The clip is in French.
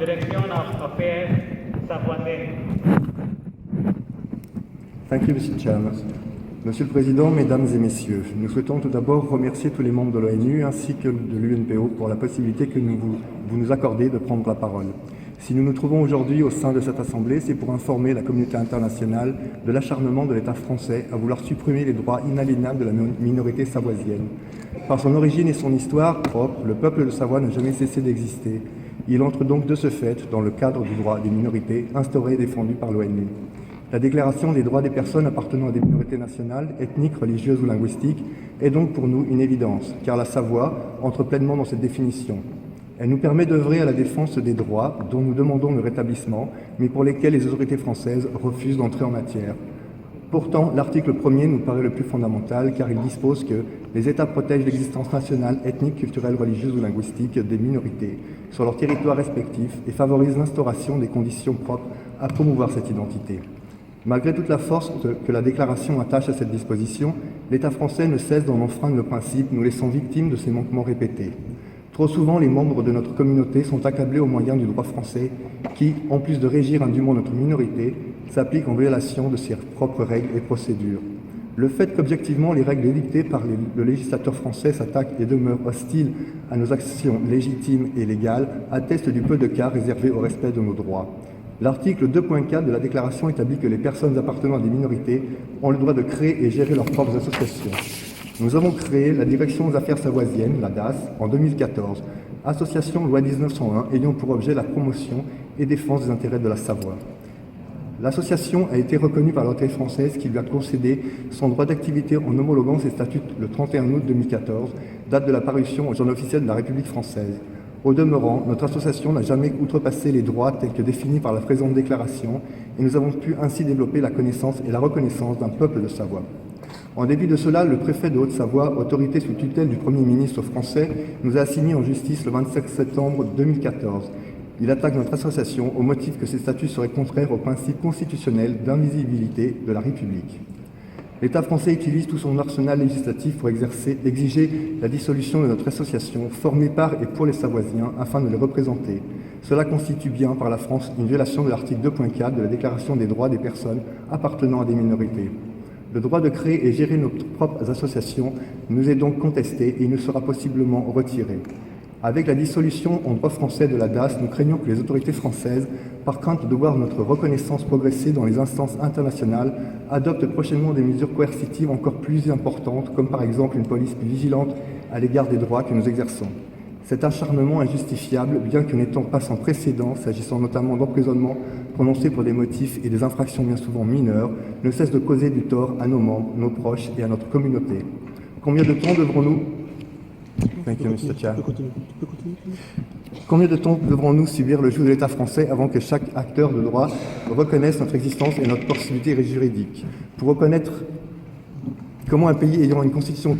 Direction of Affairs, Savoie. Thank you, Mr. Chairman. Monsieur le Président, Mesdames et Messieurs, nous souhaitons tout d'abord remercier tous les membres de l'ONU ainsi que de l'UNPO pour la possibilité que vous nous accordez de prendre la parole. Si nous nous trouvons aujourd'hui au sein de cette Assemblée, c'est pour informer la communauté internationale de l'acharnement de l'État français à vouloir supprimer les droits inaliénables de la minorité savoisienne. Par son origine et son histoire propre, le peuple de Savoie n'a jamais cessé d'exister. Il entre donc de ce fait dans le cadre du droit des minorités instauré et défendu par l'ONU. La Déclaration des droits des personnes appartenant à des minorités nationales, ethniques, religieuses ou linguistiques est donc pour nous une évidence, car la Savoie entre pleinement dans cette définition. Elle nous permet d'œuvrer à la défense des droits dont nous demandons le rétablissement, mais pour lesquels les autorités françaises refusent d'entrer en matière. Pourtant, l'article 1er nous paraît le plus fondamental, car il dispose que les États protègent l'existence nationale, ethnique, culturelle, religieuse ou linguistique des minorités sur leur territoire respectif et favorisent l'instauration des conditions propres à promouvoir cette identité. Malgré toute la force que la déclaration attache à cette disposition, l'État français ne cesse d'en enfreindre le principe, nous laissant victimes de ces manquements répétés. Trop souvent, les membres de notre communauté sont accablés au moyen du droit français qui, en plus de régir indûment notre minorité, s'applique en violation de ses propres règles et procédures. Le fait qu'objectivement les règles édictées par le législateur français s'attaquent et demeurent hostiles à nos actions légitimes et légales atteste du peu de cas réservés au respect de nos droits. L'article 2.4 de la Déclaration établit que les personnes appartenant à des minorités ont le droit de créer et gérer leurs propres associations. Nous avons créé la Direction aux affaires savoisiennes, la DAS, en 2014, association loi 1901 ayant pour objet la promotion et défense des intérêts de la Savoie. L'association a été reconnue par l'autorité française qui lui a concédé son droit d'activité en homologuant ses statuts le 31 août 2014, date de la parution au Journal officiel de la République française. Au demeurant, notre association n'a jamais outrepassé les droits tels que définis par la présente déclaration et nous avons pu ainsi développer la connaissance et la reconnaissance d'un peuple de Savoie. En dépit de cela, le préfet de Haute-Savoie, autorité sous tutelle du Premier ministre français, nous a assignés en justice le 25 septembre 2014. Il attaque notre association au motif que ses statuts seraient contraires au principe constitutionnel d'indivisibilité de la République. L'État français utilise tout son arsenal législatif pour exiger la dissolution de notre association, formée par et pour les Savoisiens, afin de les représenter. Cela constitue bien, par la France, une violation de l'article 2.4 de la Déclaration des droits des personnes appartenant à des minorités. Le droit de créer et gérer nos propres associations nous est donc contesté et il nous sera possiblement retiré. Avec la dissolution en droit français de la DAS, nous craignons que les autorités françaises, par crainte de voir notre reconnaissance progresser dans les instances internationales, adoptent prochainement des mesures coercitives encore plus importantes, comme par exemple une police plus vigilante à l'égard des droits que nous exerçons. Cet acharnement injustifiable, bien que n'étant pas sans précédent, s'agissant notamment d'emprisonnement prononcés pour des motifs et des infractions bien souvent mineures, ne cesse de causer du tort à nos membres, nos proches et à notre communauté. Combien de temps devrons-nous Combien de temps devrons-nous subir le joug de l'État français avant que chaque acteur de droit reconnaisse notre existence et notre possibilité juridique? Pour reconnaître comment un pays ayant une constitution